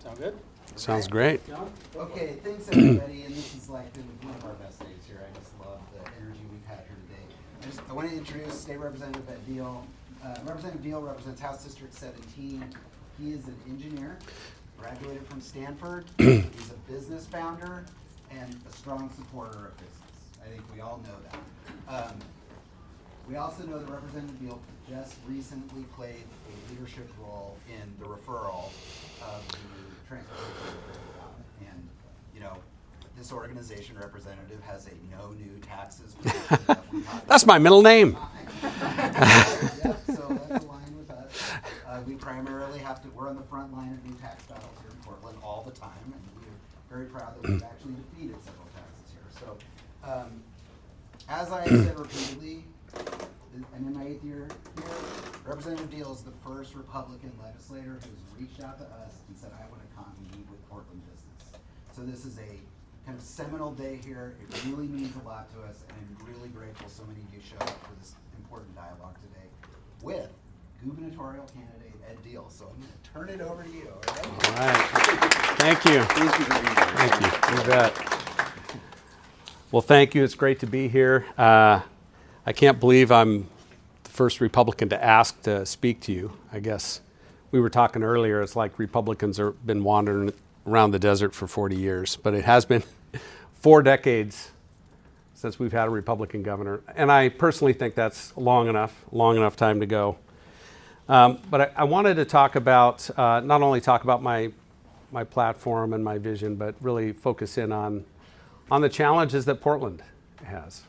Sound good? Sounds great. Okay, thanks everybody, and this is like been one of our best days here. I just love the energy we've had here today. I want to introduce State Representative Deal. Representative Deal represents House District 17. He is an engineer, graduated from Stanford. He's a business founder and a strong supporter of business. I think we all know that. We also know that Representative Deal just recently played a leadership role in the referral of the transportation. And, you know, this organization representative has a no new taxes position that we talk That's about my middle name. Yep, so that's aligned with us. We primarily have to, we're on the front line of new tax battles here in Portland all the time, and we're very proud that we've actually defeated several taxes here. So, as I have said repeatedly, and in my 8th year here, Representative Deal is the first Republican legislator who's reached out to us and said, I want to come and meet with Portland business. So this is a kind of seminal day here. It really means a lot to us, and I'm really grateful so many of you showed up for this important dialogue today with gubernatorial candidate Ed Deal. So I'm going to turn it over to you. All right. Thank you. Thank you for being here. Thank you. You bet. Well, thank you. It's great to be here. I can't believe I'm the first Republican to ask to speak to you. I guess we were talking earlier, it's like Republicans have been wandering around the desert for 40 years, but it has been 4 decades since we've had a Republican governor. And I personally think that's long enough time to go. But I wanted to talk about, not only talk about my platform and my vision, but really focus in on the challenges that Portland has.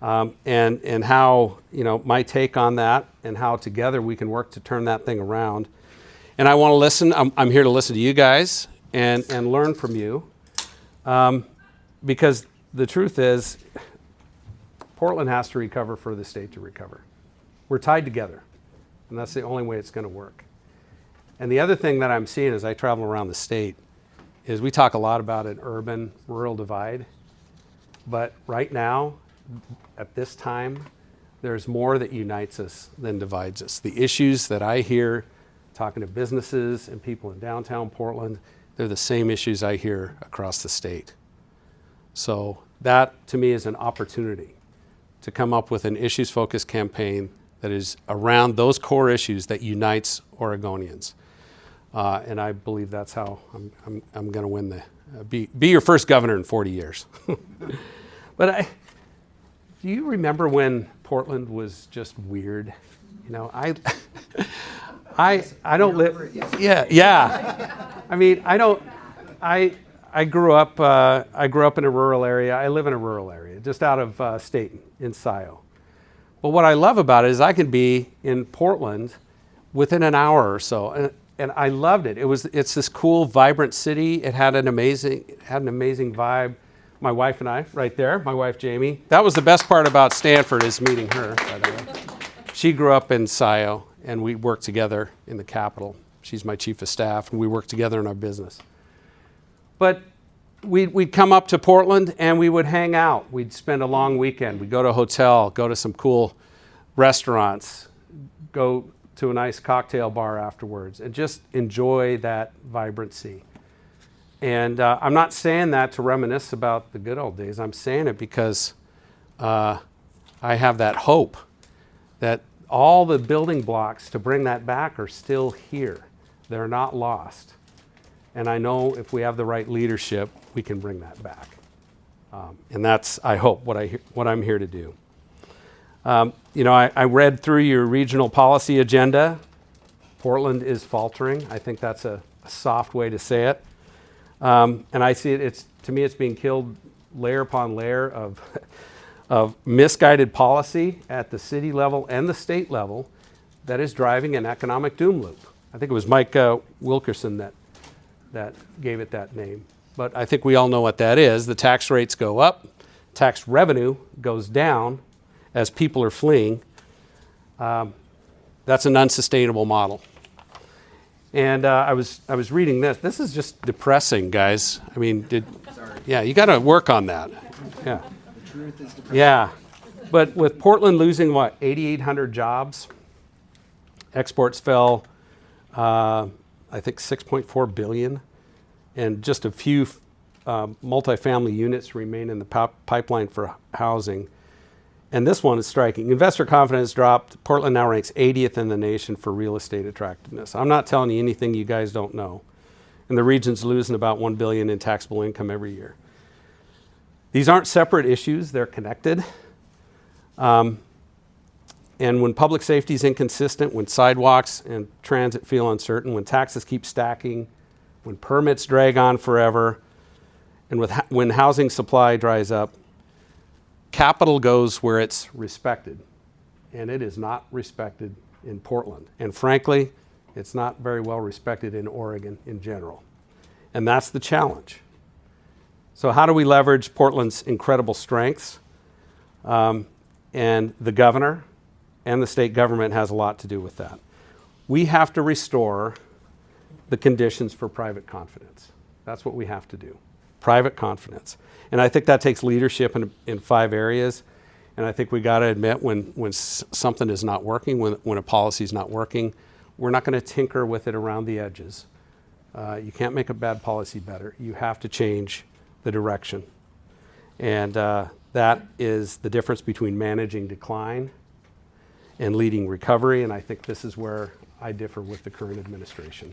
And how, you know, my take on that and how together we can work to turn that thing around. And I want to listen. I'm here to listen to you guys and learn from you. Because the truth is, Portland has to recover for the state to recover. We're tied together, and that's the only way it's going to work. And the other thing that I'm seeing as I travel around the state is we talk a lot about an urban-rural divide, but right now, at this time, there's more that unites us than divides us. The issues that I hear talking to businesses and people in downtown Portland, they're the same issues I hear across the state. So that, to me, is an opportunity to come up with an issues-focused campaign that is around those core issues that unites Oregonians. And I believe that's how I'm going to win be your first governor in 40 years. But do you remember when Portland was just weird? You know, I don't live. Yeah. I mean, I grew up in a rural area. I live in a rural area, just out of Staten in Scioto. But what I love about it is I can be in Portland within an hour or so, and I loved it. It's this cool, vibrant city. It had an amazing vibe. My wife and I, right there, my wife Jamie. That was the best part about Stanford, is meeting her, by the way. She grew up in Scioto, and we worked together in the Capitol. She's my chief of staff, and we worked together in our business. But we'd come up to Portland, and we would hang out. We'd spend a long weekend. We'd go to a hotel, go to some cool restaurants, go to a nice cocktail bar afterwards, and just enjoy that vibrancy. And I'm not saying that to reminisce about the good old days. I'm saying it because I have that hope that all the building blocks to bring that back are still here. They're not lost. And I know if we have the right leadership, we can bring that back. And that's, I hope, what I'm here to do. You know, I read through your regional policy agenda. Portland is faltering. I think that's a soft way to say it. And I see it, to me, it's being killed layer upon layer of misguided policy at the city level and the state level that is driving an economic doom loop. I think it was Mike Wilkerson that gave it that name. But I think we all know what that is. The tax rates go up, tax revenue goes down as people are fleeing. That's an unsustainable model. And I was reading this. This is just depressing, guys. I mean, yeah, you got to work on that. Yeah. The truth is depressing. Yeah. But with Portland losing, 8,800 jobs, exports fell, I think, $6.4 billion. and just a few multifamily units remain in the pipeline for housing. And this one is striking. Investor confidence dropped. Portland now ranks 80th in the nation for real estate attractiveness. I'm not telling you anything you guys don't know. And the region's losing about $1 billion in taxable income every year. These aren't separate issues, they're connected. And when public safety is inconsistent, when sidewalks and transit feel uncertain, when taxes keep stacking, when permits drag on forever, and when housing supply dries up, capital goes where it's respected. And it is not respected in Portland. And frankly, it's not very well respected in Oregon in general. And that's the challenge. So how do we leverage Portland's incredible strengths? And the governor and the state government has a lot to do with that. We have to restore the conditions for private confidence. That's what we have to do. Private confidence. And I think that takes leadership in 5 areas. And I think we got to admit when something is not working, when a policy is not working, we're not going to tinker with it around the edges. You can't make a bad policy better. You have to change the direction. And that is the difference between managing decline and leading recovery. And I think this is where I differ with the current administration.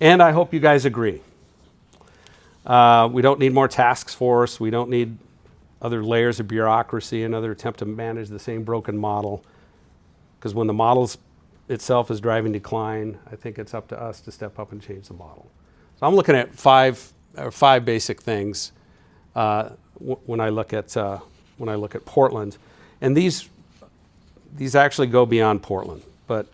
And I hope you guys agree. We don't need more task force. We don't need other layers of bureaucracy, another attempt to manage the same broken model. Because when the model itself is driving decline, I think it's up to us to step up and change the model. So I'm looking at five basic things when I look at Portland, and these actually go beyond Portland, but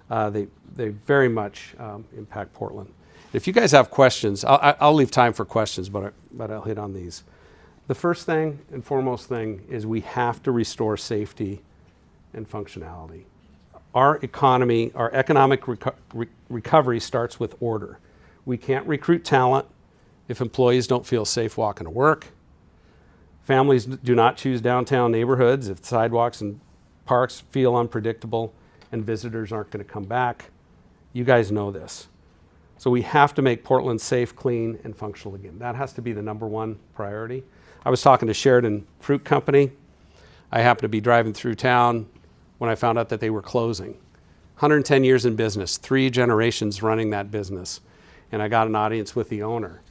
they very much impact Portland. If you guys have questions, I'll leave time for questions, but I'll hit on these. The first thing and foremost thing is we have to restore safety and functionality. Our economy, our economic recovery starts with order. We can't recruit talent if employees don't feel safe walking to work. Families do not choose downtown neighborhoods if sidewalks and parks feel unpredictable and visitors aren't going to come back. You guys know this. So we have to make Portland safe, clean, and functional again. That has to be the number one priority. I was talking to Sheridan Fruit Company. I happened to be driving through town when I found out that they were closing. 110 years in business, 3 generations running that business. And I got an audience with the owner.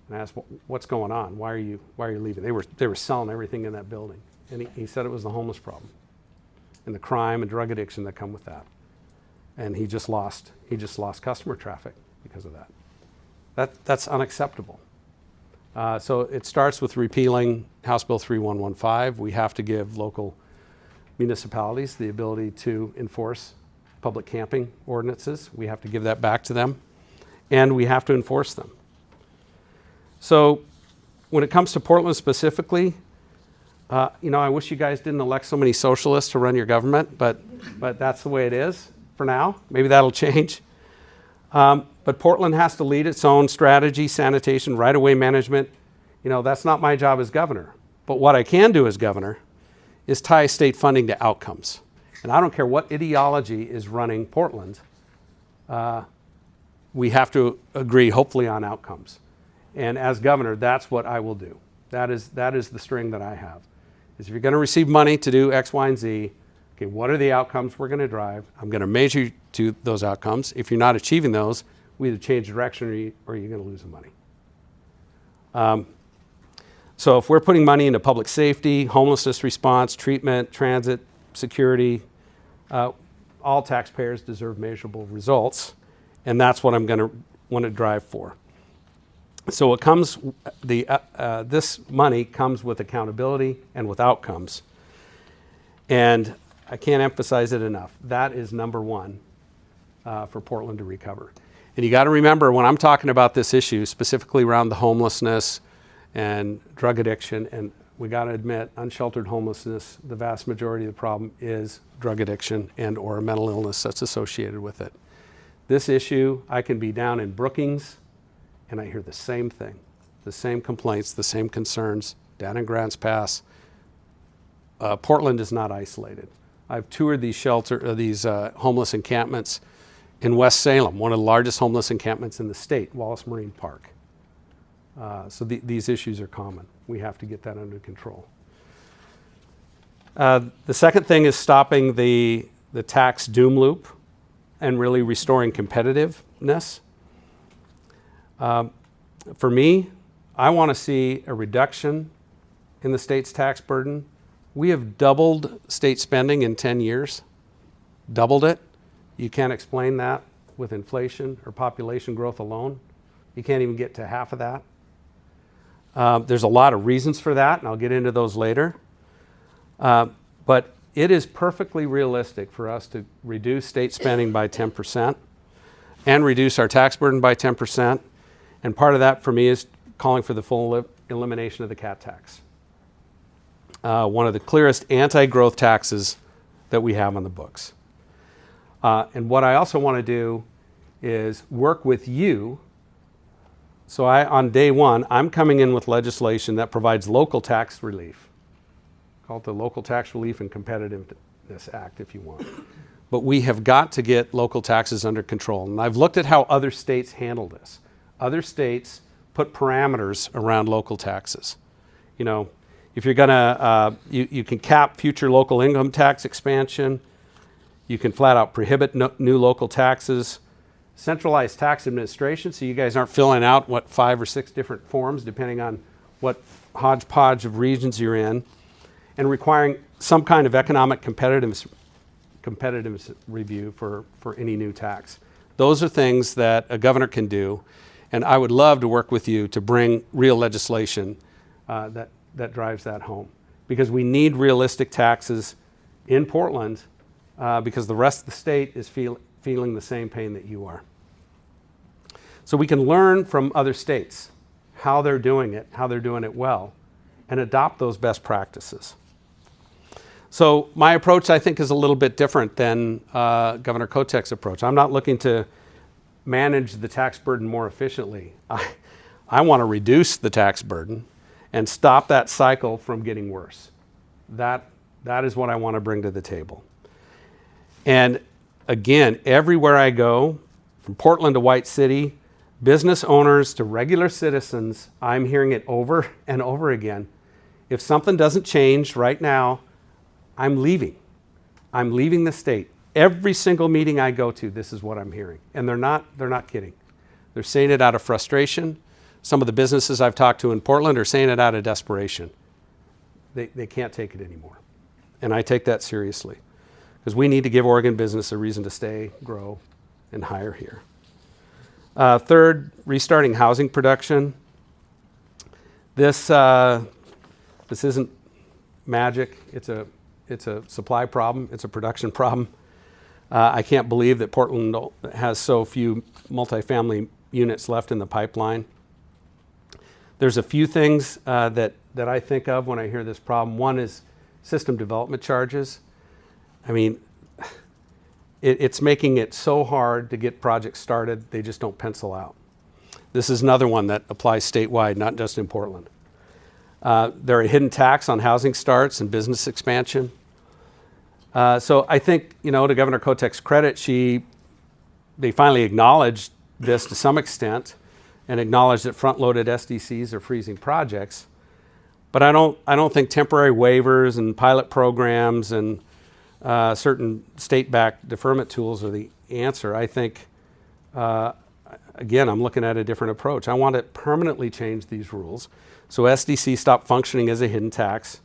And I asked, what's going on? Why are you leaving? They were selling everything in that building. And he said it was the homeless problem and the crime and drug addiction that come with that. And he just lost customer traffic because of that. That's unacceptable. So it starts with repealing House Bill 3115. We have to give local municipalities the ability to enforce public camping ordinances. We have to give that back to them, and we have to enforce them. So when it comes to Portland specifically, I wish you guys didn't elect so many socialists to run your government, but that's the way it is for now. Maybe that'll change. But Portland has to lead its own strategy, sanitation, right-of-way management. That's not my job as governor. But what I can do as governor is tie state funding to outcomes. And I don't care what ideology is running Portland. We have to agree, hopefully, on outcomes. And as governor, that's what I will do. That is the string that I have. Is if you're going to receive money to do X, Y, and Z, okay, what are the outcomes we're going to drive? I'm going to measure you to those outcomes. If you're not achieving those, we either change direction or you're going to lose the money. So if we're putting money into public safety, homelessness response, treatment, transit, security, all taxpayers deserve measurable results, and that's what I'm going to want to drive for. So it comes, this money comes with accountability and with outcomes. And I can't emphasize it enough. That is number one for Portland to recover. And you got to remember, when I'm talking about this issue, specifically around the homelessness and drug addiction, and we got to admit, unsheltered homelessness, the vast majority of the problem is drug addiction and or a mental illness that's associated with it. This issue, I can be down in Brookings, and I hear the same thing, the same complaints, the same concerns down in Grants Pass. Portland is not isolated. I've toured these homeless encampments in West Salem, one of the largest homeless encampments in the state, Wallace Marine Park. So these issues are common. We have to get that under control. The second thing is stopping the tax doom loop and really restoring competitiveness. For me, I want to see a reduction in the state's tax burden. We have doubled state spending in 10 years, doubled it. You can't explain that with inflation or population growth alone. You can't even get to half of that. There's a lot of reasons for that, and I'll get into those later. But it is perfectly realistic for us to reduce state spending by 10% and reduce our tax burden by 10%. And part of that for me is calling for the full elimination of the cat tax. One of the clearest anti-growth taxes that we have on the books. And what I also want to do is work with you. So on day one, I'm coming in with legislation that provides local tax relief. Call it the Local Tax Relief and Competitiveness Act if you want. But we have got to get local taxes under control. And I've looked at how other states handle this. Other states put parameters around local taxes. You know, if you're gonna, you can cap future local income tax expansion. You can flat out prohibit new local taxes. Centralized tax administration, so you guys aren't filling out 5 or 6 different forms depending on what hodgepodge of regions you're in. And requiring some kind of economic competitiveness review for any new tax. Those are things that a governor can do, and I would love to work with you to bring real legislation that drives that home. Because we need realistic taxes in Portland because the rest of the state is feeling the same pain that you are. So we can learn from other states how they're doing it well, and adopt those best practices. So my approach, I think, is a little bit different than Governor Kotek's approach. I'm not looking to manage the tax burden more efficiently. I want to reduce the tax burden and stop that cycle from getting worse. That is what I want to bring to the table. And again, everywhere I go, from Portland to White City, business owners to regular citizens, I'm hearing it over and over again. If something doesn't change right now, I'm leaving. I'm leaving the state. Every single meeting I go to, this is what I'm hearing. And they're not kidding. They're saying it out of frustration. Some of the businesses I've talked to in Portland are saying it out of desperation. They can't take it anymore. And I take that seriously. Because we need to give Oregon business a reason to stay, grow, and hire here. Third, restarting housing production. This isn't magic. It's a supply problem. It's a production problem. I can't believe that Portland has so few multifamily units left in the pipeline. There's a few things that I think of when I hear this problem. One is system development charges. I mean, it's making it so hard to get projects started, they just don't pencil out. This is another one that applies statewide, not just in Portland. There are a hidden tax on housing starts and business expansion. So I think, to Governor Kotek's credit, they finally acknowledged this to some extent and acknowledged that front-loaded SDCs are freezing projects. But I don't think temporary waivers and pilot programs and certain state-backed deferment tools are the answer. I think, again, I'm looking at a different approach. I want to permanently change these rules so SDC stop functioning as a hidden tax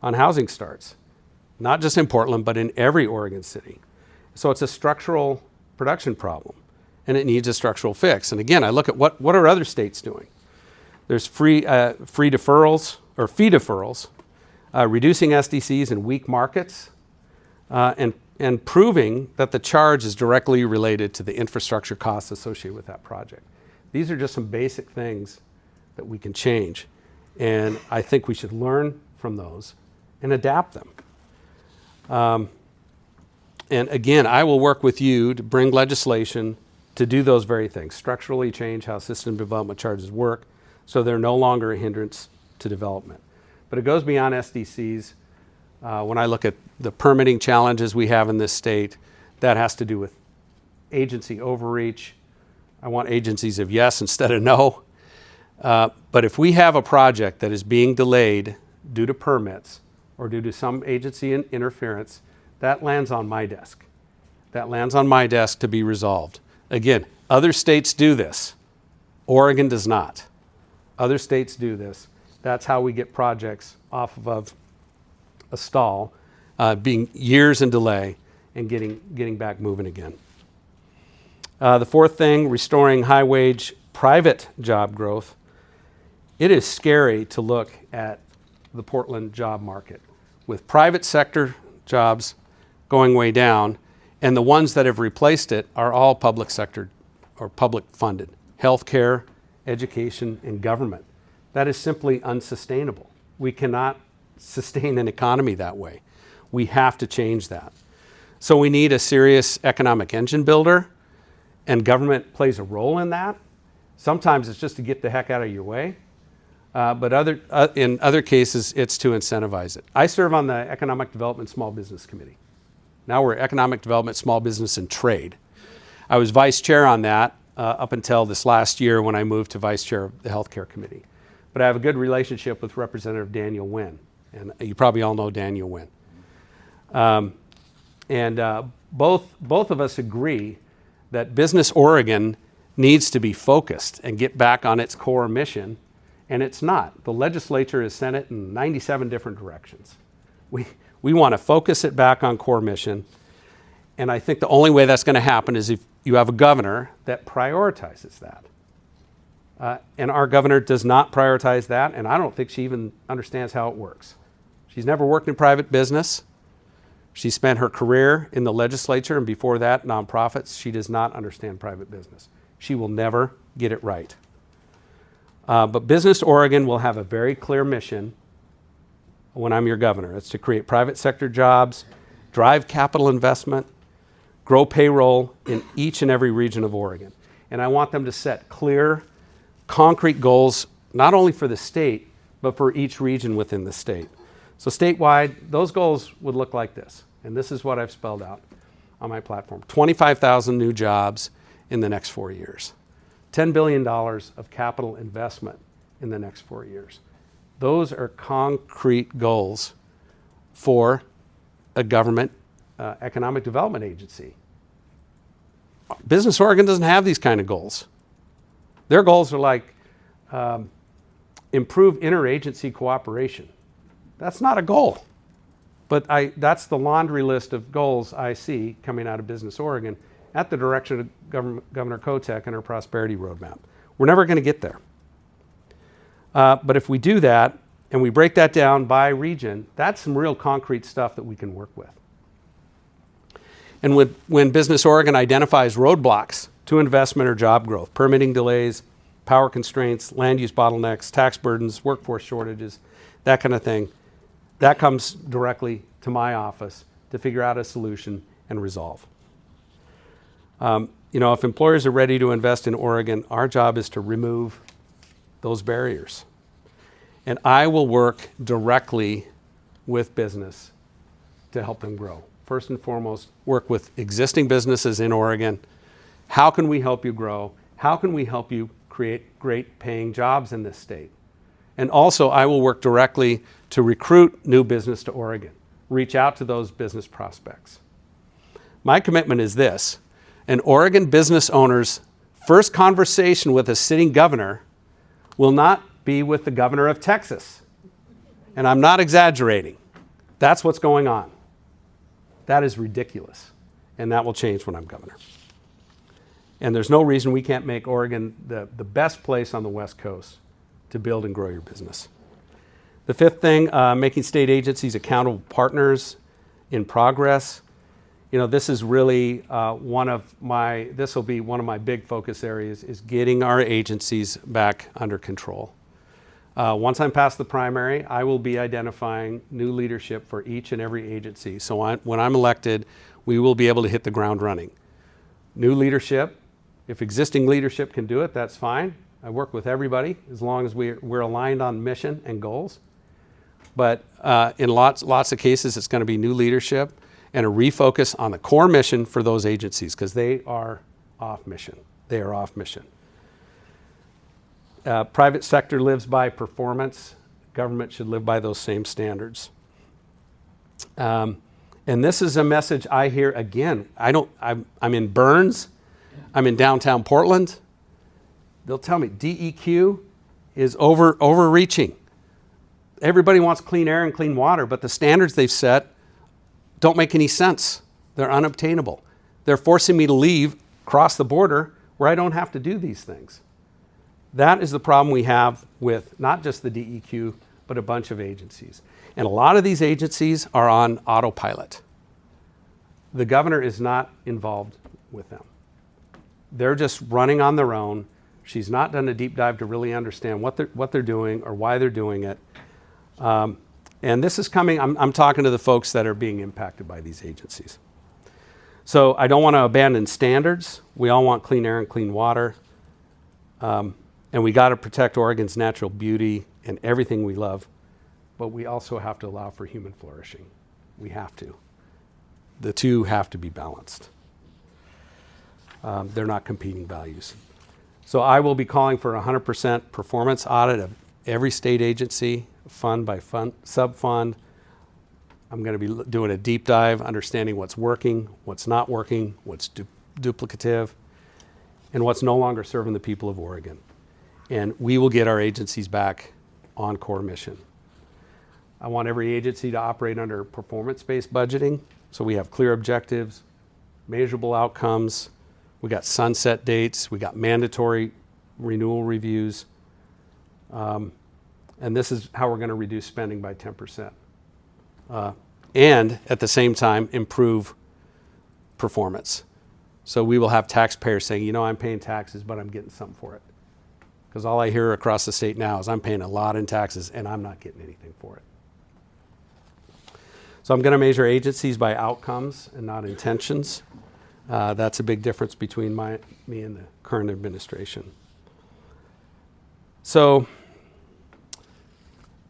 on housing starts, not just in Portland, but in every Oregon city. So it's a structural production problem, and it needs a structural fix. And again, I look at what are other states doing? There's fee deferrals, reducing SDCs in weak markets, and proving that the charge is directly related to the infrastructure costs associated with that project. These are just some basic things that we can change. And I think we should learn from those and adapt them. And again, I will work with you to bring legislation to do those very things, structurally change how system development charges work so they're no longer a hindrance to development. But it goes beyond SDCs. When I look at the permitting challenges we have in this state, that has to do with agency overreach. I want agencies of yes instead of no. But if we have a project that is being delayed due to permits or due to some agency interference, that lands on my desk. That lands on my desk to be resolved. Again, other states do this. Oregon does not. Other states do this. That's how we get projects off of a stall, being years in delay and getting back moving again. The fourth thing, restoring high-wage private job growth. It is scary to look at the Portland job market with private sector jobs going way down, and the ones that have replaced it are all public sector or public funded. Healthcare, education, and government. That is simply unsustainable. We cannot sustain an economy that way. We have to change that. So we need a serious economic engine builder, and government plays a role in that. Sometimes it's just to get the heck out of your way, but in other cases, it's to incentivize it. I serve on the Economic Development Small Business Committee. Now we're Economic Development, Small Business, and Trade. I was vice chair on that up until this last year when I moved to vice chair of the Healthcare Committee. But I have a good relationship with Representative Daniel Wynn, and you probably all know Daniel Wynn. Both of us agree that Business Oregon needs to be focused and get back on its core mission, and it's not. The legislature has sent it in 97 different directions. We want to focus it back on core mission, and I think the only way that's going to happen is if you have a governor that prioritizes that. And our governor does not prioritize that, and I don't think she even understands how it works. She's never worked in private business. She spent her career in the legislature, and before that, nonprofits. She does not understand private business. She will never get it right. But Business Oregon will have a very clear mission when I'm your governor. It's to create private sector jobs, drive capital investment, grow payroll in each and every region of Oregon. And I want them to set clear, concrete goals, not only for the state, but for each region within the state. So statewide, those goals would look like this. And this is what I've spelled out on my platform. 25,000 new jobs in the next 4 years. $10 billion of capital investment in the next 4 years. Those are concrete goals for a government economic development agency. Business Oregon doesn't have these kind of goals. Their goals are like improve interagency cooperation. That's not a goal. But that's the laundry list of goals I see coming out of Business Oregon at the direction of Governor Kotek and her prosperity roadmap. We're never going to get there. But if we do that and we break that down by region, that's some real concrete stuff that we can work with. And when Business Oregon identifies roadblocks to investment or job growth, permitting delays, power constraints, land use bottlenecks, tax burdens, workforce shortages, that kind of thing, that comes directly to my office to figure out a solution and resolve. If employers are ready to invest in Oregon, our job is to remove those barriers. And I will work directly with business to help them grow. First and foremost, work with existing businesses in Oregon. How can we help you grow? How can we help you create great paying jobs in this state? And also, I will work directly to recruit new business to Oregon, reach out to those business prospects. My commitment is this: an Oregon business owner's first conversation with a sitting governor will not be with the governor of Texas. And I'm not exaggerating. That's what's going on. That is ridiculous. And that will change when I'm governor. And there's no reason we can't make Oregon the best place on the West Coast to build and grow your business. The fifth thing, making state agencies accountable partners in progress. This is really this will be one of my big focus areas, is getting our agencies back under control. Once I'm past the primary, I will be identifying new leadership for each and every agency. So when I'm elected, we will be able to hit the ground running. New leadership, if existing leadership can do it, that's fine. I work with everybody as long as we're aligned on mission and goals. But in lots of cases, it's going to be new leadership. and a refocus on the core mission for those agencies, because they are off mission. They are off mission. Private sector lives by performance. Government should live by those same standards. And this is a message I hear again. I'm in Burns. I'm in downtown Portland. They'll tell me DEQ is overreaching. Everybody wants clean air and clean water, but the standards they've set don't make any sense. They're unobtainable. They're forcing me to leave, cross the border, where I don't have to do these things. That is the problem we have with not just the DEQ, but a bunch of agencies. And a lot of these agencies are on autopilot. The governor is not involved with them. They're just running on their own. She's not done a deep dive to really understand what they're doing or why they're doing it. And this is coming, I'm talking to the folks that are being impacted by these agencies. So I don't want to abandon standards. We all want clean air and clean water. And we got to protect Oregon's natural beauty and everything we love. But we also have to allow for human flourishing. We have to. The two have to be balanced. They're not competing values. So I will be calling for a 100% performance audit of every state agency, fund by fund, sub-fund. I'm going to be doing a deep dive, understanding what's working, what's not working, what's duplicative, and what's no longer serving the people of Oregon. And we will get our agencies back on core mission. I want every agency to operate under performance-based budgeting, so we have clear objectives, measurable outcomes, we got sunset dates, we got mandatory renewal reviews, and this is how we're going to reduce spending by 10%. And at the same time, improve performance. So we will have taxpayers saying, you know, I'm paying taxes, but I'm getting something for it. Because all I hear across the state now is I'm paying a lot in taxes and I'm not getting anything for it. So I'm going to measure agencies by outcomes and not intentions. That's a big difference between me and the current administration. So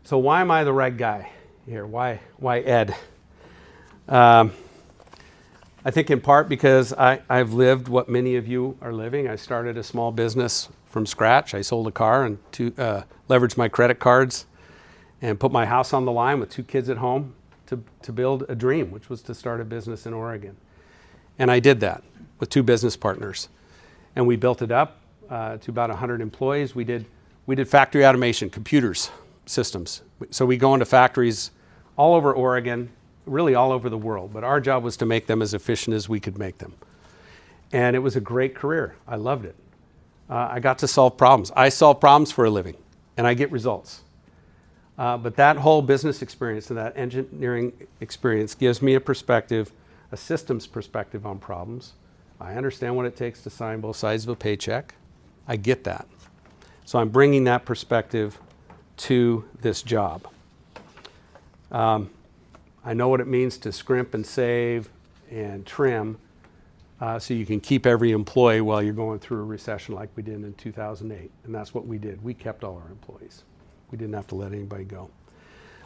why am I the right guy here? Why Ed? I think in part because I've lived what many of you are living. I started a small business from scratch. I sold a car and leveraged my credit cards and put my house on the line with 2 kids at home to build a dream, which was to start a business in Oregon. And I did that with 2 business partners. And we built it up to about 100 employees. We did factory automation, computers, systems. So we go into factories all over Oregon, really all over the world. But our job was to make them as efficient as we could make them. And it was a great career. I loved it. I got to solve problems. I solve problems for a living, and I get results. But that whole business experience and that engineering experience gives me a perspective, a systems perspective on problems. I understand what it takes to sign both sides of a paycheck. I get that. So I'm bringing that perspective to this job. I know what it means to scrimp and save and trim so you can keep every employee while you're going through a recession like we did in 2008. And that's what we did. We kept all our employees. We didn't have to let anybody go.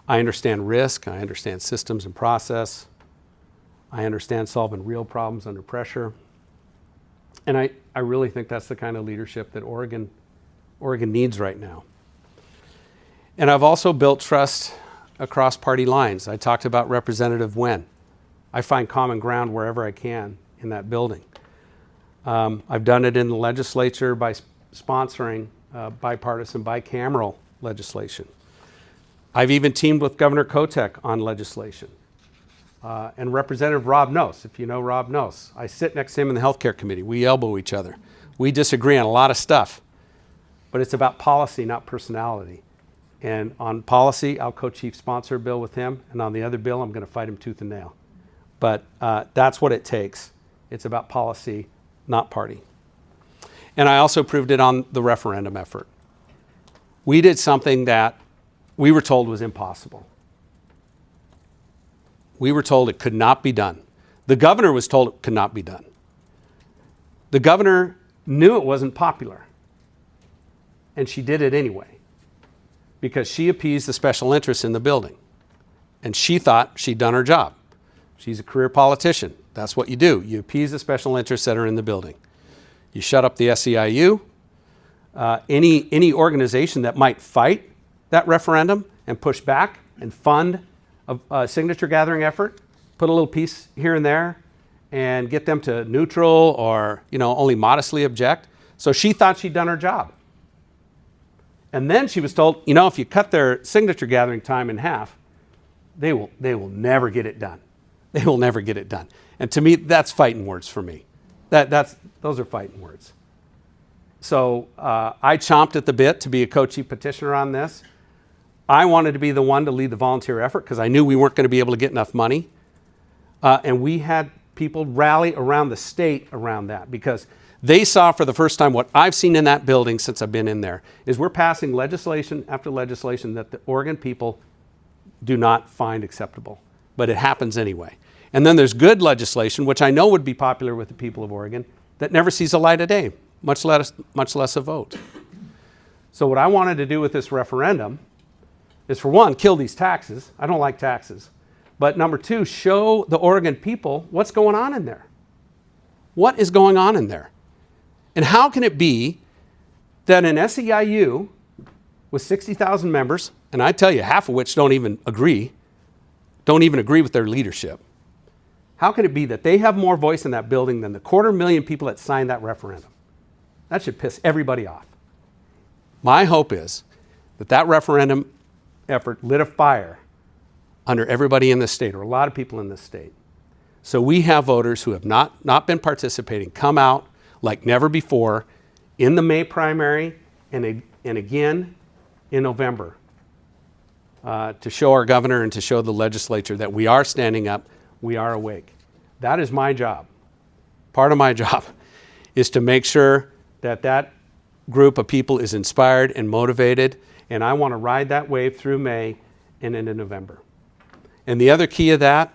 I understand risk. I understand systems and process. I understand solving real problems under pressure. And I really think that's the kind of leadership that Oregon needs right now. And I've also built trust across party lines. I talked about Representative Wen. I find common ground wherever I can in that building. I've done it in the legislature by sponsoring bipartisan, bicameral legislation. I've even teamed with Governor Kotek on legislation. And Representative Rob Noss, if you know Rob Noss. I sit next to him in the healthcare committee. We elbow each other. We disagree on a lot of stuff, but it's about policy, not personality. And on policy, I'll co-chief sponsor a bill with him, and on the other bill, I'm going to fight him tooth and nail. But that's what it takes. It's about policy, not party. And I also proved it on the referendum effort. We did something that we were told was impossible. We were told it could not be done. The governor was told it could not be done. The governor knew it wasn't popular, and she did it anyway because she appeased the special interests in the building, and she thought she'd done her job. She's a career politician. That's what you do. You appease the special interests that are in the building. You shut up the SEIU. Any organization that might fight that referendum and push back and fund a signature gathering effort, put a little piece here and there, and get them to neutral or only modestly object. So she thought she'd done her job. And then she was told, if you cut their signature gathering time in half, they will never get it done. They will never get it done. And to me, that's fighting words for me. Those are fighting words. So I chomped at the bit to be a co-chief petitioner on this. I wanted to be the one to lead the volunteer effort because I knew we weren't going to be able to get enough money. And we had people rally around the state around that because they saw for the first time what I've seen in that building since I've been in there is we're passing legislation after legislation that the Oregon people do not find acceptable, but it happens anyway. And then there's good legislation, which I know would be popular with the people of Oregon, that never sees a light of day, much less a vote. So what I wanted to do with this referendum is, for one, kill these taxes. I don't like taxes. But number two, show the Oregon people what's going on in there. What is going on in there? And how can it be that an SEIU with 60,000 members, and I tell you, half of which don't even agree with their leadership, how can it be that they have more voice in that building than the 250,000 people that signed that referendum? That should piss everybody off. My hope is that that referendum effort lit a fire under everybody in this state, or a lot of people in this state. So we have voters who have not been participating come out like never before in the May primary and again in November to show our governor and to show the legislature that we are standing up, we are awake. That is my job. Part of my job is to make sure that that group of people is inspired and motivated, and I want to ride that wave through May and into November. And the other key of that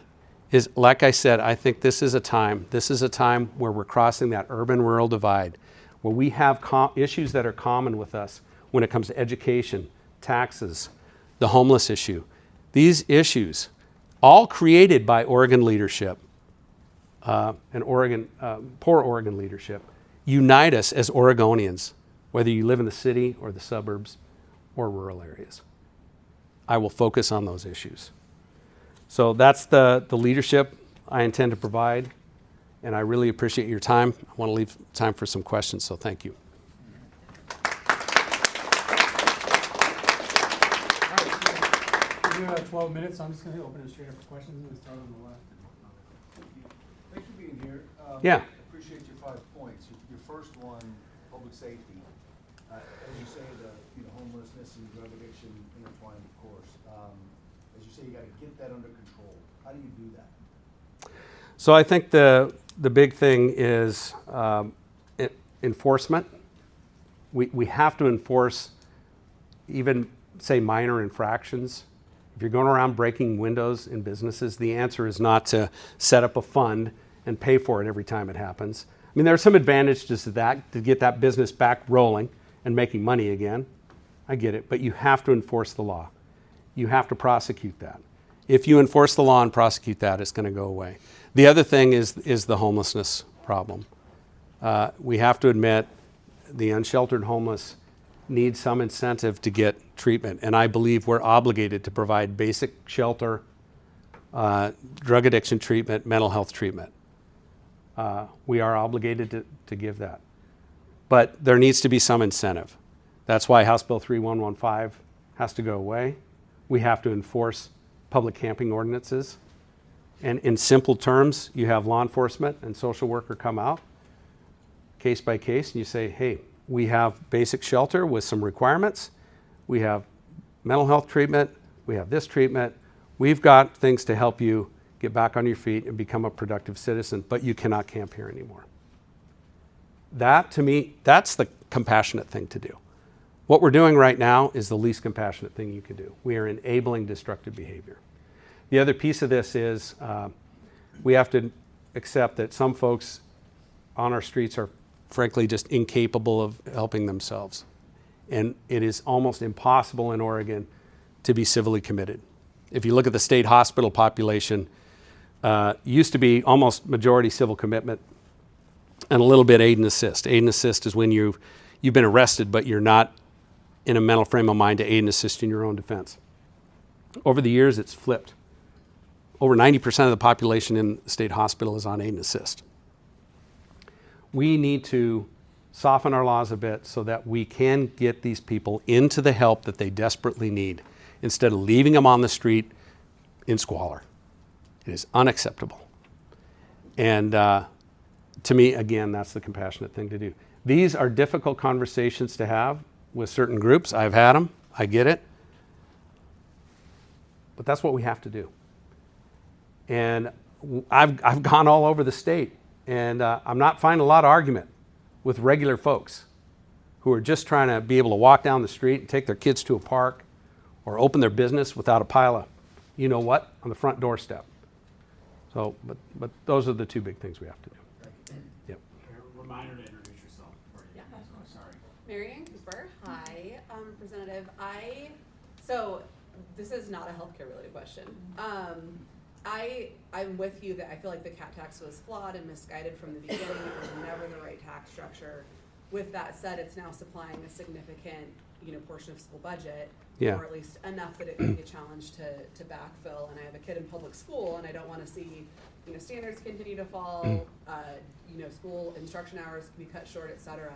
is, like I said, I think this is a time where we're crossing that urban-rural divide, where we have issues that are common with us when it comes to education, taxes, the homeless issue. These issues, all created by Oregon leadership, poor Oregon leadership, unite us as Oregonians, whether you live in the city or the suburbs or rural areas. I will focus on those issues. So that's the leadership I intend to provide, and I really appreciate your time. I want to leave time for some questions, so thank you. We have 12 minutes, so I'm just going to open it straight up for questions. We'll start on the left. Thanks for being here. Yeah. Appreciate your 5 points. Your first one, public safety. As you say, the homelessness and drug addiction intertwined, of course. As you say, you got to get that under control. How do you do that? So I think the big thing is enforcement. We have to enforce even, say, minor infractions. If you're going around breaking windows in businesses, the answer is not to set up a fund and pay for it every time it happens. I mean, there are some advantages to that, to get that business back rolling and making money again. I get it, but you have to enforce the law. You have to prosecute that. If you enforce the law and prosecute that, it's going to go away. The other thing is the homelessness problem. We have to admit the unsheltered homeless need some incentive to get treatment, and I believe we're obligated to provide basic shelter, drug addiction treatment, mental health treatment. We are obligated to give that. But there needs to be some incentive. That's why House Bill 3115 has to go away. We have to enforce public camping ordinances. And in simple terms, you have law enforcement and social worker come out case by case, and you say, hey, we have basic shelter with some requirements. We have mental health treatment. We have this treatment. We've got things to help you get back on your feet and become a productive citizen, but you cannot camp here anymore. That, to me, that's the compassionate thing to do. What we're doing right now is the least compassionate thing you can do. We are enabling destructive behavior. The other piece of this is we have to accept that some folks on our streets are frankly just incapable of helping themselves. And it is almost impossible in Oregon to be civilly committed. If you look at the state hospital population, used to be almost majority civil commitment and a little bit aid and assist. Aid and assist is when you've been arrested, but you're not in a mental frame of mind to aid and assist in your own defense. Over the years, it's flipped. Over 90% of the population in the state hospital is on aid and assist. We need to soften our laws a bit so that we can get these people into the help that they desperately need instead of leaving them on the street in squalor. It is unacceptable. And to me, again, that's the compassionate thing to do. These are difficult conversations to have with certain groups. I've had them. I get it. But that's what we have to do. And I've gone all over the state, and I'm not finding a lot of argument with regular folks who are just trying to be able to walk down the street and take their kids to a park or open their business without a pile of, you know what, on the front doorstep. So, but those are the two big things we have to do. Yep. Reminder to introduce yourself. Yeah. Oh, sorry. Marianne Cooper. Hi, Representative. So this is not a healthcare related question. I'm with you that I feel like the cap tax was flawed and misguided from the beginning. It was never the right tax structure. With that said, it's now supplying a significant, portion of school budget, Yeah. or at least enough that it can be a challenge to backfill. And I have a kid in public school, and I don't want to see, standards continue to fall. School instruction hours can be cut short, et cetera.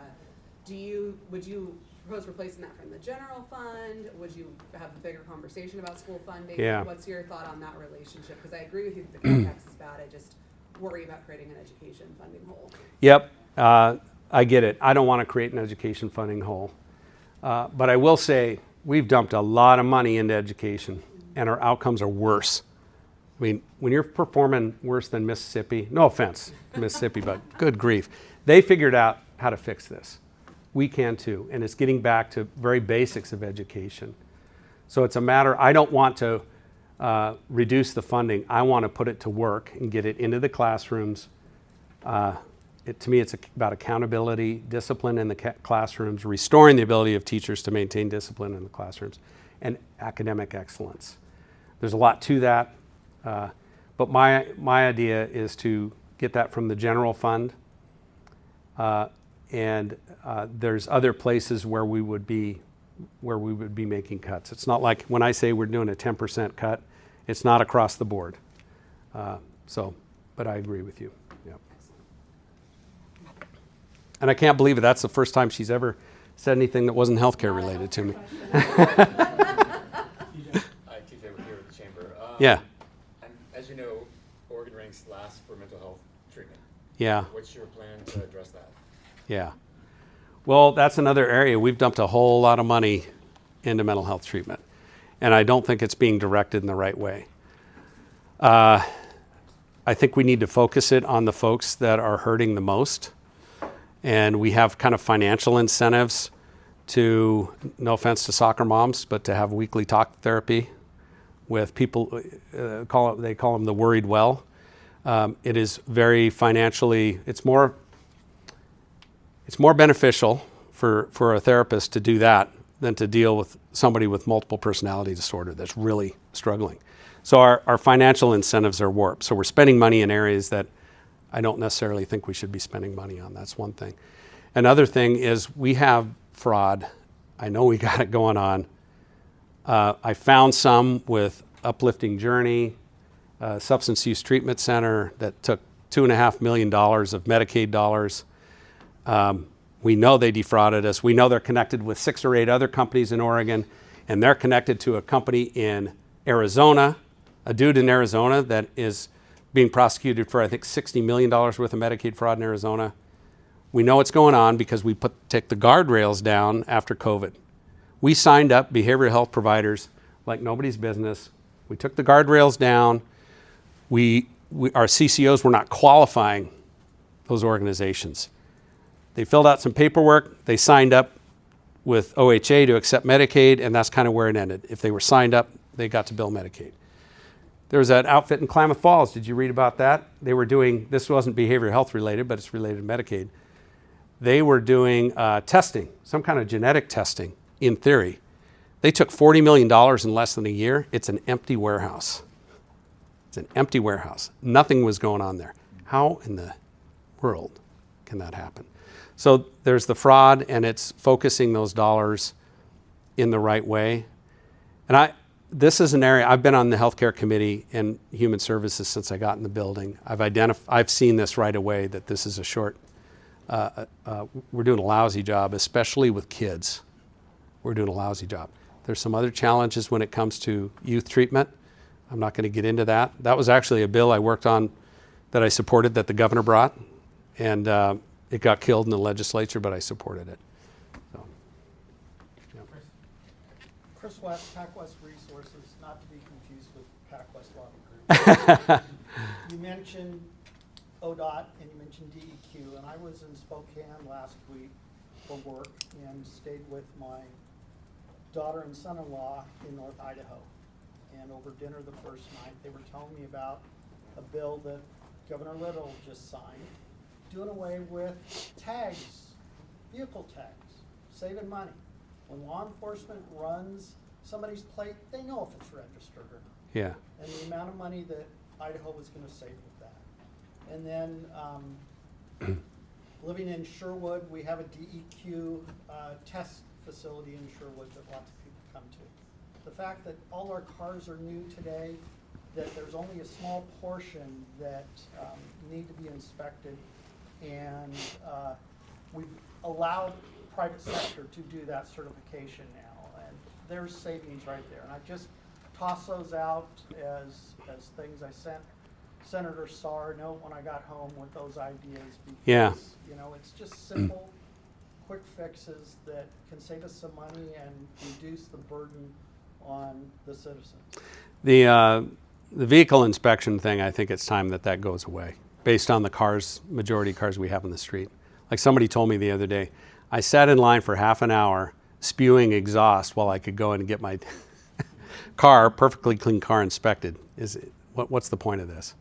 Would you propose replacing that from the general fund? Would you have a bigger conversation about school funding? Yeah. What's your thought on that relationship? Because I agree with you that the cap tax is bad. I just worry about creating an education funding hole. Yep, I get it. I don't want to create an education funding hole. But I will say we've dumped a lot of money into education, and our outcomes are worse. I mean, when you're performing worse than Mississippi, no offense, Mississippi, but good grief, they figured out how to fix this. We can too, and it's getting back to very basics of education. So it's a matter, I don't want to reduce the funding. I want to put it to work and get it into the classrooms. To me, it's about accountability, discipline in the classrooms, restoring the ability of teachers to maintain discipline in the classrooms, and academic excellence. There's a lot to that, but my idea is to get that from the general fund, and there's other places where we would be making cuts. It's not like when I say we're doing a 10% cut, it's not across the board. But I agree with you. Yep. And I can't believe it. That's the first time she's ever said anything that wasn't healthcare related to me. Hi, TJ, we're here at the chamber. Yeah. And as you know, Oregon ranks last for mental health treatment. Yeah. What's your plan to address that? Yeah. Well, that's another area. We've dumped a whole lot of money into mental health treatment, and I don't think it's being directed in the right way. I think we need to focus it on the folks that are hurting the most, and we have kind of financial incentives to, no offense to soccer moms, but to have weekly talk therapy with people, they call them the worried well. It is very financially, it's more beneficial for a therapist to do that than to deal with somebody with multiple personality disorder that's really struggling. So our financial incentives are warped. So we're spending money in areas that I don't necessarily think we should be spending money on. That's one thing. Another thing is we have fraud. I know we got it going on. I found some with Uplifting Journey, Substance Use Treatment Center that took $2.5 million of Medicaid dollars. We know they defrauded us. We know they're connected with 6 or 8 other companies in Oregon, and they're connected to a company in Arizona, a dude in Arizona that is being prosecuted for, I think, $60 million worth of Medicaid fraud in Arizona. We know what's going on because we take the guardrails down after COVID. We signed up behavioral health providers like nobody's business. We took the guardrails down. Our CCOs were not qualifying those organizations. They filled out some paperwork. They signed up with OHA to accept Medicaid, and that's kind of where it ended. If they were signed up, they got to bill Medicaid. There was that outfit in Klamath Falls. Did you read about that? They were doing, this wasn't behavioral health related, but it's related to Medicaid. They were doing testing, some kind of genetic testing, in theory. They took $40 million in less than a year. It's an empty warehouse. It's an empty warehouse. Nothing was going on there. How in the world can that happen? So there's the fraud, and it's focusing those dollars in the right way. And this is an area, I've been on the healthcare committee and human services since I got in the building. I've seen this right away, that this is we're doing a lousy job, especially with kids. We're doing a lousy job. There's some other challenges when it comes to youth treatment. I'm not going to get into that. That was actually a bill I worked on that I supported, that the governor brought, and it got killed in the legislature, but I supported it. So, yeah. Chris West, PacWest Resources, not to be confused with PacWest Lobby Group. You mentioned ODOT and you mentioned DEQ, and I was in Spokane last week for work and stayed with my daughter and son-in-law in North Idaho. And over dinner the first night, they were telling me about a bill that Governor Little just signed, doing away with tags, vehicle tags, saving money. When law enforcement runs somebody's plate, they know if it's registered or not. Yeah. And the amount of money that Idaho was going to save with that. And then living in Sherwood, we have a DEQ test facility in Sherwood that lots of people come to. The fact that all our cars are new today, that there's only a small portion that need to be inspected, and we've allowed private sector to do that certification now, and there's savings right there. And I just toss those out as things. I sent Senator Starr a note when I got home with those ideas, because Yeah. you know, it's just simple, quick fixes that can save us some money and reduce the burden on the citizens. The vehicle inspection thing, I think it's time that goes away, based on the majority cars we have on the street. Like somebody told me the other day, I sat in line for half an hour spewing exhaust while I could go in and get my perfectly clean car inspected. What's the point of this?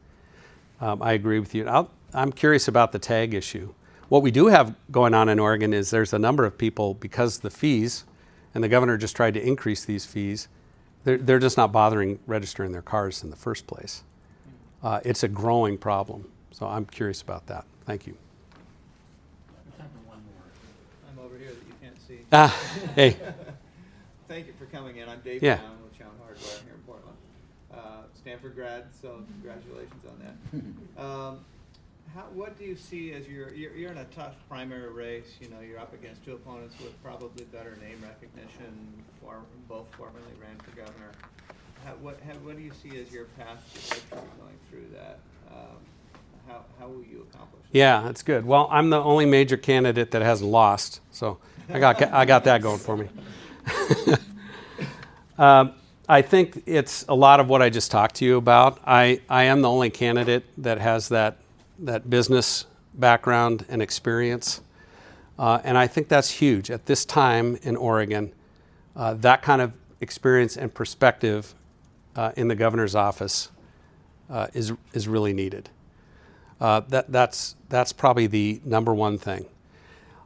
I agree with you. I'm curious about the tag issue. What we do have going on in Oregon is there's a number of people, because of the fees, and the governor just tried to increase these fees, they're just not bothering registering their cars in the first place. It's a growing problem. So I'm curious about that. Thank you. Time for one more. I'm over here that you can't see. Hey. Thank you for coming in. I'm Dave Yeah. Brown with Chown Hardware here in Portland. Stanford grad, so congratulations on that. What do you see as you're in a tough primary race? You know, you're up against two opponents with probably better name recognition. Both formerly ran for governor. What do you see as your path to victory going through that? How will you accomplish that? Yeah, that's good. Well, I'm the only major candidate that hasn't lost, so I got that going for me. I think it's a lot of what I just talked to you about. I am the only candidate that has that business background and experience, and I think that's huge at this time in Oregon. That kind of experience and perspective in the governor's office is really needed. That's probably the number one thing.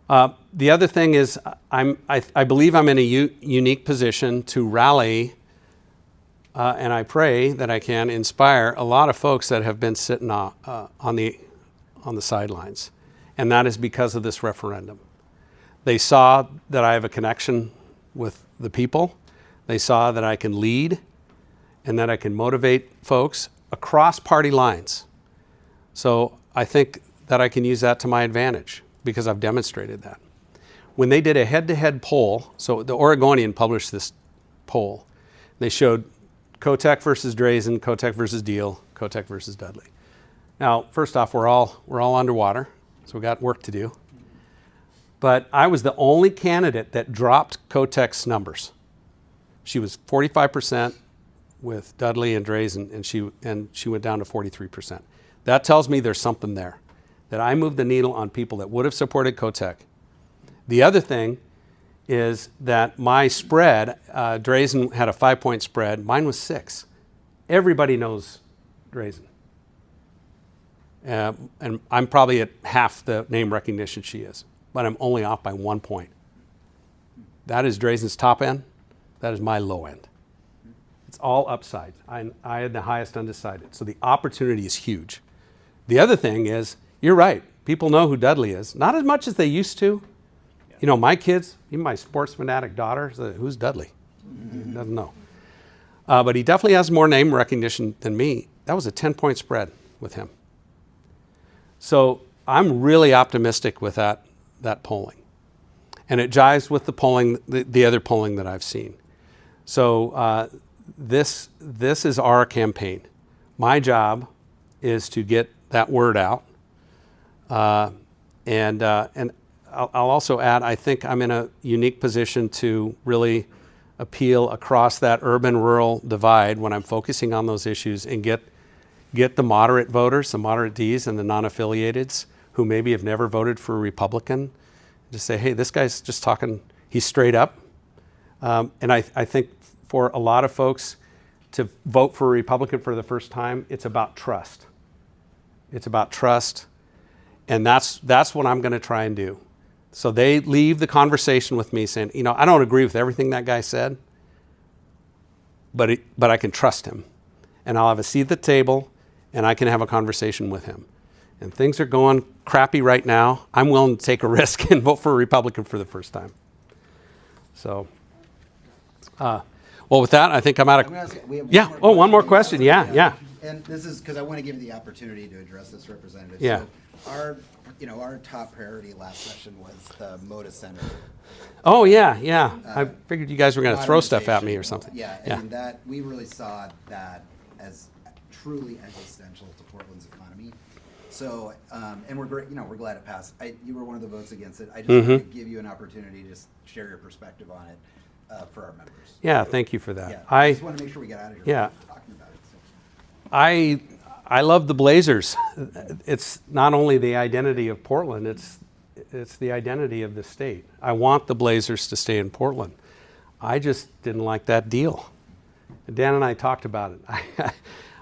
The other thing is I believe I'm in a unique position to rally, and I pray that I can inspire a lot of folks that have been sitting on the sidelines, and that is because of this referendum. They saw that I have a connection with the people. They saw that I can lead and that I can motivate folks across party lines. So I think that I can use that to my advantage because I've demonstrated that. When they did a head-to-head poll, so the Oregonian published this poll, they showed Kotek versus Drazen, Kotek versus Deal, Kotek versus Dudley. Now, first off, we're all underwater, so we got work to do. But I was the only candidate that dropped Kotek's numbers. She was 45% with Dudley and Drazen, and she went down to 43%. That tells me there's something there, that I moved the needle on people that would have supported Kotek. The other thing is that my spread, Drazen had a 5-point spread, mine was 6. Everybody knows Drazen. And I'm probably at half the name recognition she is, but I'm only off by 1 point. That is Drazen's top end. That is my low end. It's all upside. I had the highest undecided. So the opportunity is huge. The other thing is, you're right. People know who Dudley is. Not as much as they used to. You know, my kids, even my sports fanatic daughter, who's Dudley? Doesn't know. But he definitely has more name recognition than me. That was a 10-point spread with him. So I'm really optimistic with that polling. And it jives with the polling, the other polling that I've seen. So this is our campaign. My job is to get that word out. And I'll also add, I think I'm in a unique position to really appeal across that urban-rural divide when I'm focusing on those issues and get the moderate voters, the moderate Ds and the non-affiliateds who maybe have never voted for a Republican, just say, hey, this guy's just talking, he's straight up. And I think for a lot of folks to vote for a Republican for the first time, it's about trust. It's about trust. And that's what I'm going to try and do. So they leave the conversation with me saying, you know, I don't agree with everything that guy said, but I can trust him. And I'll have a seat at the table, and I can have a conversation with him. And things are going crappy right now. I'm willing to take a risk and vote for a Republican for the first time. So, well, with that, I think I'm out I'm gonna ask, we have Yeah. more Oh, one more question. question. Yeah. And this is because I want to give you the opportunity to address this, Representative. Yeah. So our top priority last session was the MODA Center. Oh, yeah. I figured you guys were going to throw stuff at me or something. Yeah, I mean, that, we really saw that as truly existential to Portland's economy. So, and we're great, we're glad it passed. You were one of the votes against it. I just want to give you an opportunity to just share your perspective on it for our members. Yeah, thank you for that. Yeah, I just want to make sure we get out of here. Yeah. Talking about it. So. I love the Blazers. It's not only the identity of Portland, it's the identity of the state. I want the Blazers to stay in Portland. I just didn't like that deal. Dan and I talked about it.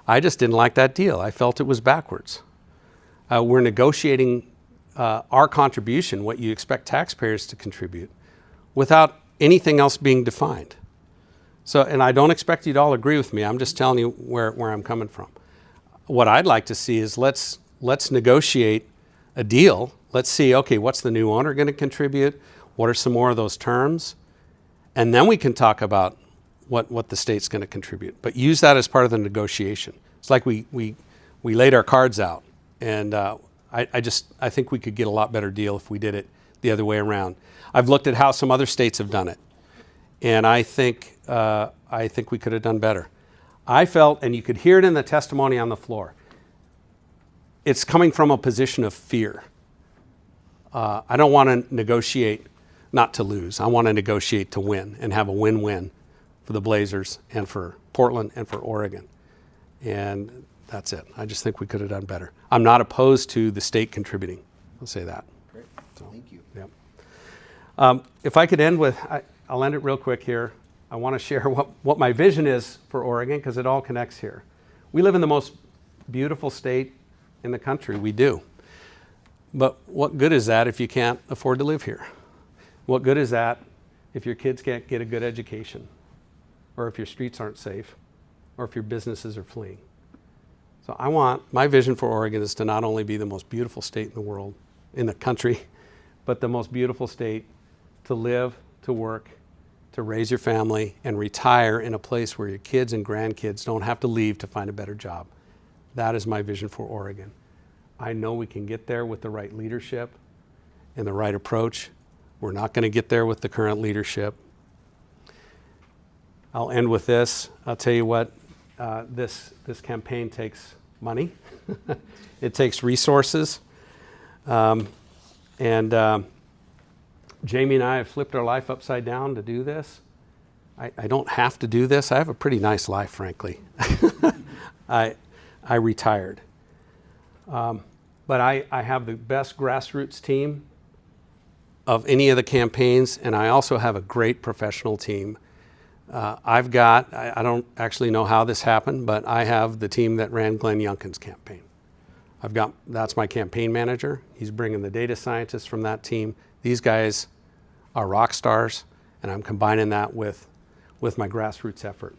I just didn't like that deal. I felt it was backwards. We're negotiating our contribution, what you expect taxpayers to contribute, without anything else being defined. So, and I don't expect you to all agree with me. I'm just telling you where I'm coming from. What I'd like to see is let's negotiate a deal. Let's see, okay, what's the new owner going to contribute? What are some more of those terms? And then we can talk about what the state's going to contribute. But use that as part of the negotiation. It's like we laid our cards out. And I think we could get a lot better deal if we did it the other way around. I've looked at how some other states have done it. And I think we could have done better. I felt, and you could hear it in the testimony on the floor, it's coming from a position of fear. I don't want to negotiate not to lose. I want to negotiate to win and have a win-win for the Blazers and for Portland and for Oregon. And that's it. I just think we could have done better. I'm not opposed to the state contributing. I'll say that. Great. So, Thank you. Yeah. If I could end with, I'll end it real quick here. I want to share what my vision is for Oregon because it all connects here. We live in the most beautiful state in the country. We do. But what good is that if you can't afford to live here? What good is that if your kids can't get a good education? Or if your streets aren't safe? Or if your businesses are fleeing? So my vision for Oregon is to not only be the most beautiful state in the world, in the country, but the most beautiful state to live, to work, to raise your family, and retire in a place where your kids and grandkids don't have to leave to find a better job. That is my vision for Oregon. I know we can get there with the right leadership and the right approach. We're not going to get there with the current leadership. I'll end with this. I'll tell you what, this campaign takes money. It takes resources. Jamie and I have flipped our life upside down to do this. I don't have to do this. I have a pretty nice life, frankly. I retired. But I have the best grassroots team of any of the campaigns, and I also have a great professional team. I don't actually know how this happened, but I have the team that ran Glenn Youngkin's campaign. That's my campaign manager. He's bringing the data scientists from that team. These guys are rock stars, and I'm combining that with my grassroots effort.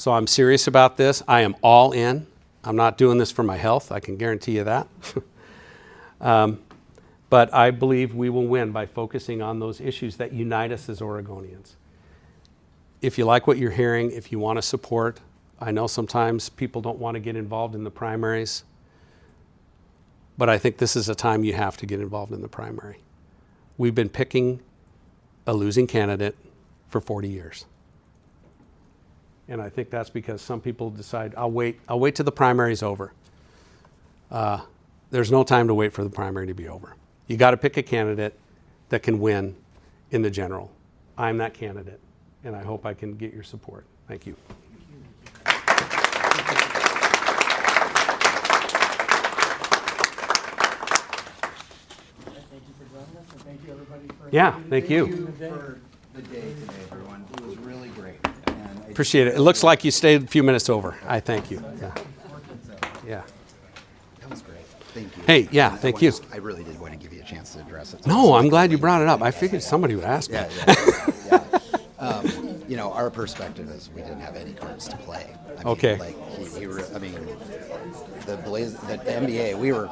So I'm serious about this. I am all in. I'm not doing this for my health. I can guarantee you that. But I believe we will win by focusing on those issues that unite us as Oregonians. If you like what you're hearing, if you want to support, I know sometimes people don't want to get involved in the primaries, but I think this is a time you have to get involved in the primary. We've been picking a losing candidate for 40 years. And I think that's because some people decide, I'll wait till the primary's over. There's no time to wait for the primary to be over. You got to pick a candidate that can win in the general. I'm that candidate, and I hope I can get your support. Thank you. Thank you for joining us, and thank you, everybody, for. Yeah, thank you. For the day today, everyone. It was really great. And I Appreciate it. It looks like you stayed a few minutes over. I thank you. Yeah. Yeah. That was great. Thank you. Hey, yeah, And thank you. I really did want to give you a chance to address it. No, I'm glad you brought it up. I figured somebody would ask me. Yeah. You know, our perspective is we didn't have any cards to play. I mean, Okay. Like the NBA, we were